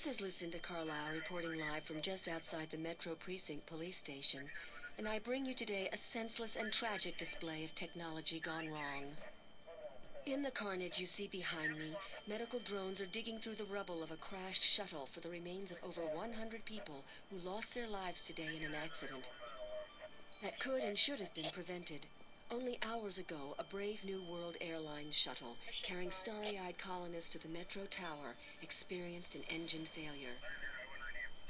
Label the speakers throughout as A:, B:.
A: This is Lucinda Carlisle reporting live from just outside the Metro Precinct Police Station, and I bring you today a senseless and tragic display of technology gone wrong. In the carnage you see behind me, medical drones are digging through the rubble of a crashed shuttle for the remains of over 100 people who lost their lives today in an accident that could and should have been prevented. Only hours ago, a Brave New World Airlines shuttle carrying starry-eyed colonists to the Metro Tower experienced an engine failure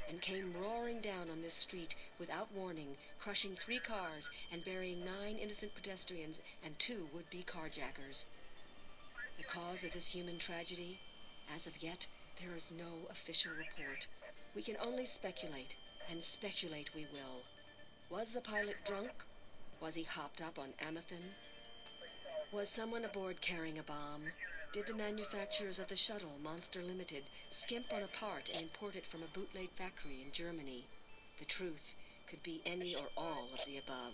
A: and came roaring down on this street without warning, crushing 3 cars and burying 9 innocent pedestrians and 2 would-be carjackers. The cause of this human tragedy? As of yet, there is no official report. We can only speculate, and speculate we will. Was the pilot drunk? Was he hopped up on Amethyst? Was someone aboard carrying a bomb? Did the manufacturers of the shuttle, Monster Limited, skimp on a part and import it from a bootleg factory in Germany? The truth could be any or all of the above.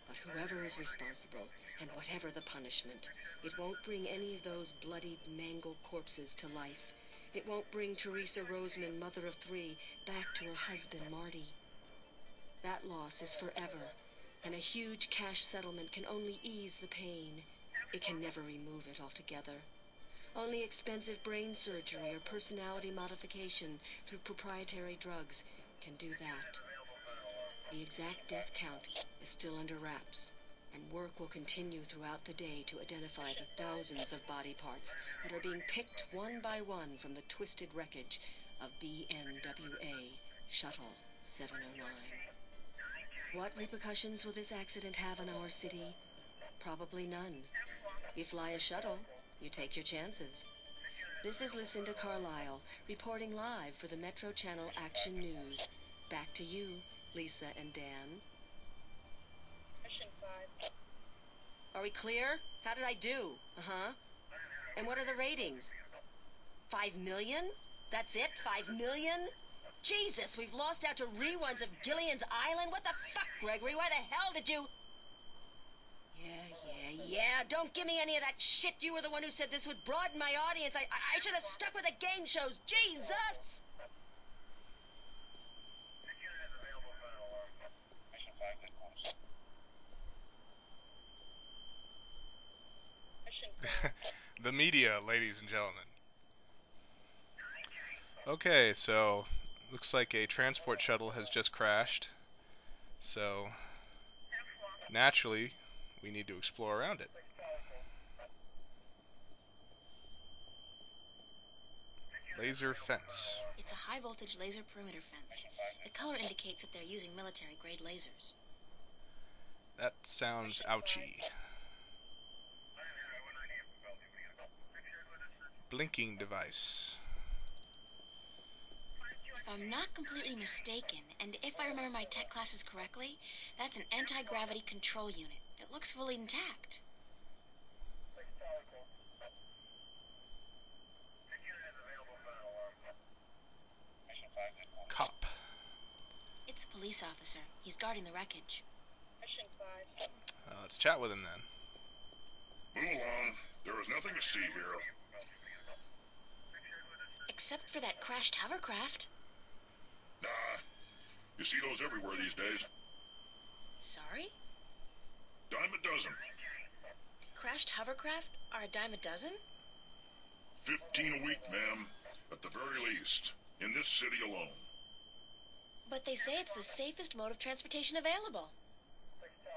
A: But whoever is responsible, and whatever the punishment, it won't bring any of those bloodied, mangled corpses to life. It won't bring Teresa Roseman, mother of 3, back to her husband, Marty. That loss is forever, and a huge cash settlement can only ease the pain. It can never remove it altogether. Only expensive brain surgery or personality modification through proprietary drugs can do that. The exact death count is still under wraps, and work will continue throughout the day to identify the thousands of body parts that are being picked one by one from the twisted wreckage of BNWA Shuttle 709. What repercussions will this accident have on our city? Probably none. You fly a shuttle, you take your chances. This is Lucinda Carlisle, reporting live for the Metro Channel Action News. Back to you, Lisa and Dan.
B: Mission 5.
A: Are we clear? How did I do? Uh-huh. And what are the ratings? 5 million? That's it? 5 million? Jesus, we've lost out to reruns of Gillian's Island? What the fuck, Gregory? Why the hell did you... Yeah, don't give me any of that shit. You were the one who said this would broaden my audience. I should have stuck with the game shows. Jesus!
C: The media, ladies and gentlemen. Okay, so looks like a transport shuttle has just crashed. So naturally, we need to explore around it. Laser fence.
D: It's a high-voltage laser perimeter fence. The color indicates that they're using military-grade lasers.
C: That sounds ouchy. Blinking device.
D: If I'm not completely mistaken, and if I remember my tech classes correctly, that's an anti-gravity control unit. It looks fully intact.
C: Cop.
D: It's a police officer. He's guarding the wreckage.
B: Mission 5.
C: Let's chat with him then.
E: Move along. There is nothing to see here.
D: Except for that crashed hovercraft.
E: Nah. You see those everywhere these days.
D: Sorry?
E: Dime a dozen.
D: Crashed hovercraft are a dime a dozen?
E: 15 a week, ma'am. At the very least. In this city alone.
D: But they say it's the safest mode of transportation available.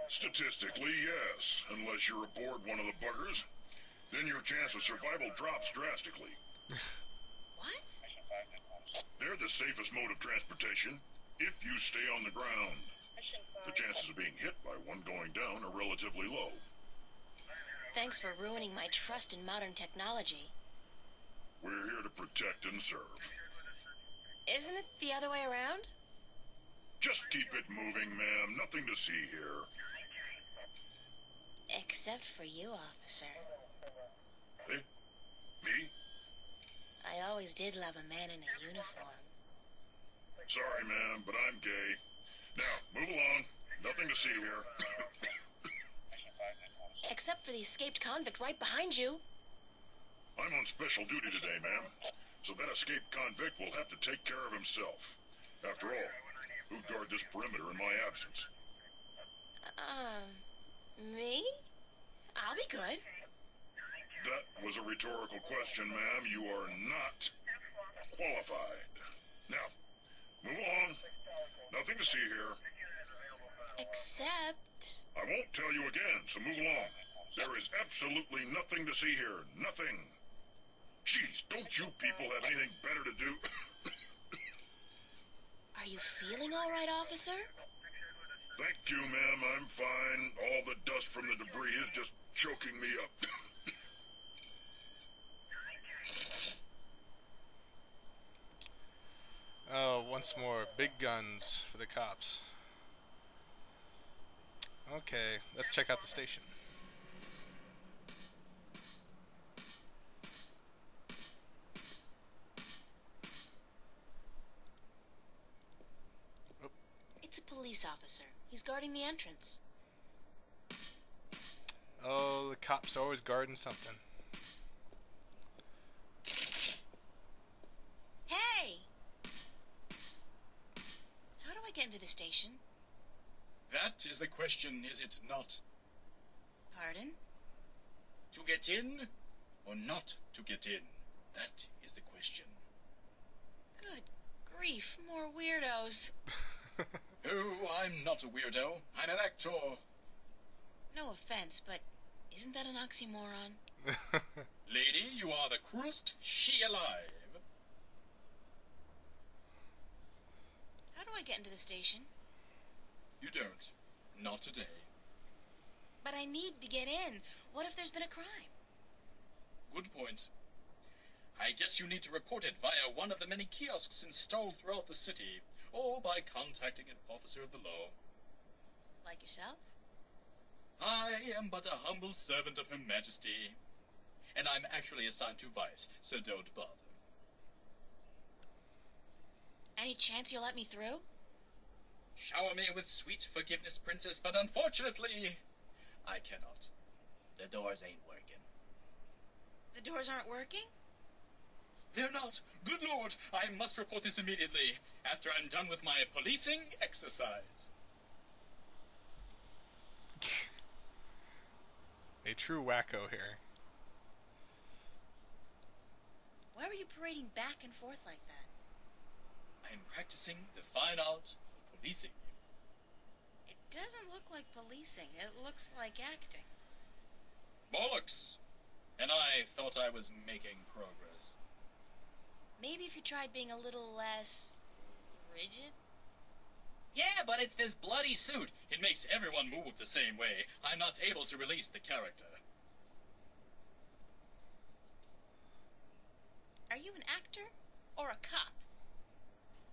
E: Statistically, yes. Unless you're aboard one of the buggers. Then your chance of survival drops drastically.
D: What?
E: They're the safest mode of transportation if you stay on the ground.
B: Mission 5.
E: The chances of being hit by one going down are relatively low.
D: Thanks for ruining my trust in modern technology.
E: We're here to protect and serve.
D: Isn't it the other way around?
E: Just keep it moving, ma'am. Nothing to see here.
D: Except for you, officer.
E: Eh? Me?
D: I always did love a man in a uniform.
E: Sorry, ma'am, but I'm gay. Now, move along. Nothing to see here.
D: Except for the escaped convict right behind you.
E: I'm on special duty today, ma'am. so that escaped convict will have to take care of himself. After all, who'd guard this perimeter in my absence?
D: Me? I'll be good.
E: That was a rhetorical question, ma'am. You are not qualified. Now, move along. Nothing to see here.
D: Except...
E: I won't tell you again, so move along. There is absolutely nothing to see here. Nothing. Jeez, don't you people have anything better to do?
D: Are you feeling all right, officer?
E: Thank you, ma'am. I'm fine. All the dust from the debris is just choking me up.
C: Oh, once more, big guns for the cops. Okay, let's check out the station.
D: It's a police officer. He's guarding the entrance.
C: Oh, the cops are always guarding something.
D: Hey! How do I get into the station?
F: That is the question, is it not?
D: Pardon?
F: To get in or not to get in? That is the question.
D: Good grief, more weirdos.
F: Oh, I'm not a weirdo. I'm an actor.
D: No offense, but isn't that an oxymoron?
F: Lady, you are the cruelest she alive.
D: How do I get into the station?
F: You don't. Not today.
D: But I need to get in. What if there's been a crime?
F: Good point. I guess you need to report it via one of the many kiosks installed throughout the city, or by contacting an officer of the law.
D: Like yourself?
F: I am but a humble servant of Her Majesty, and I'm actually assigned to Vice, so don't bother.
D: Any chance you'll let me through?
F: Shower me with sweet forgiveness, Princess, but unfortunately, I cannot. The doors ain't working.
D: The doors aren't working?
F: They're not. Good Lord, I must report this immediately, after I'm done with my policing exercise.
C: A true wacko here.
D: Why were you parading back and forth like that?
F: I'm practicing the fine art of policing.
D: It doesn't look like policing. It looks like acting.
F: Bollocks! And I thought I was making progress.
D: Maybe if you tried being a little less... rigid?
F: Yeah, but it's this bloody suit. It makes everyone move the same way. I'm not able to release the character.
D: Are you an actor or a cop?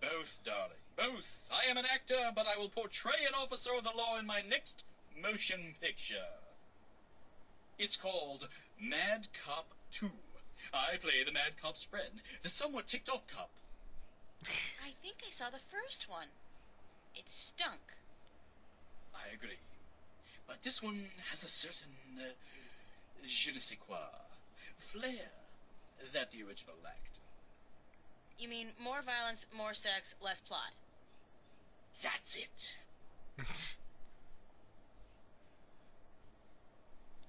F: Both, darling, both. I am an actor, but I will portray an officer of the law in my next motion picture. It's called Mad Cop 2. I play the Mad Cop's friend, the somewhat ticked-off cop.
D: I think I saw the first one. It stunk.
F: I agree. But this one has a certain, je ne sais quoi, flair that the original lacked.
D: You mean more violence, more sex, less plot?
F: That's it.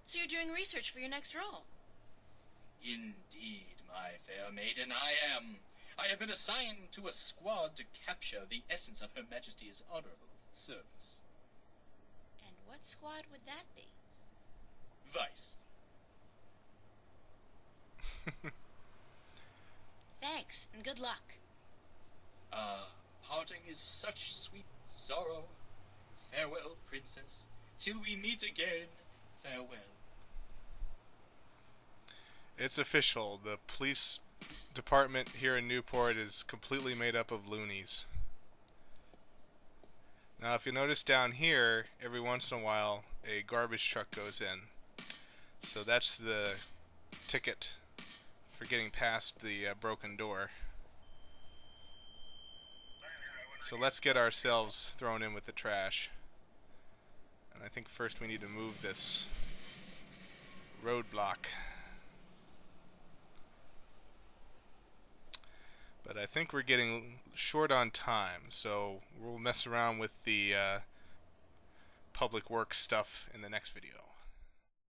D: So you're doing research for your next role?
F: Indeed, my fair maiden, I am. I have been assigned to a squad to capture the essence of Her Majesty's honorable service.
D: And what squad would that be?
F: Vice.
D: Thanks, and good luck.
F: Parting is such sweet sorrow. Farewell, princess. Till we meet again, farewell.
C: It's official. The police department here in Newport is completely made up of loonies. Now, if you notice down here, every once in a while, a garbage truck goes in. So that's the ticket for getting past the broken door. So let's get ourselves thrown in with the trash. And I think first we need to move this roadblock. But I think we're getting short on time, so we'll mess around with the public works stuff in the next video.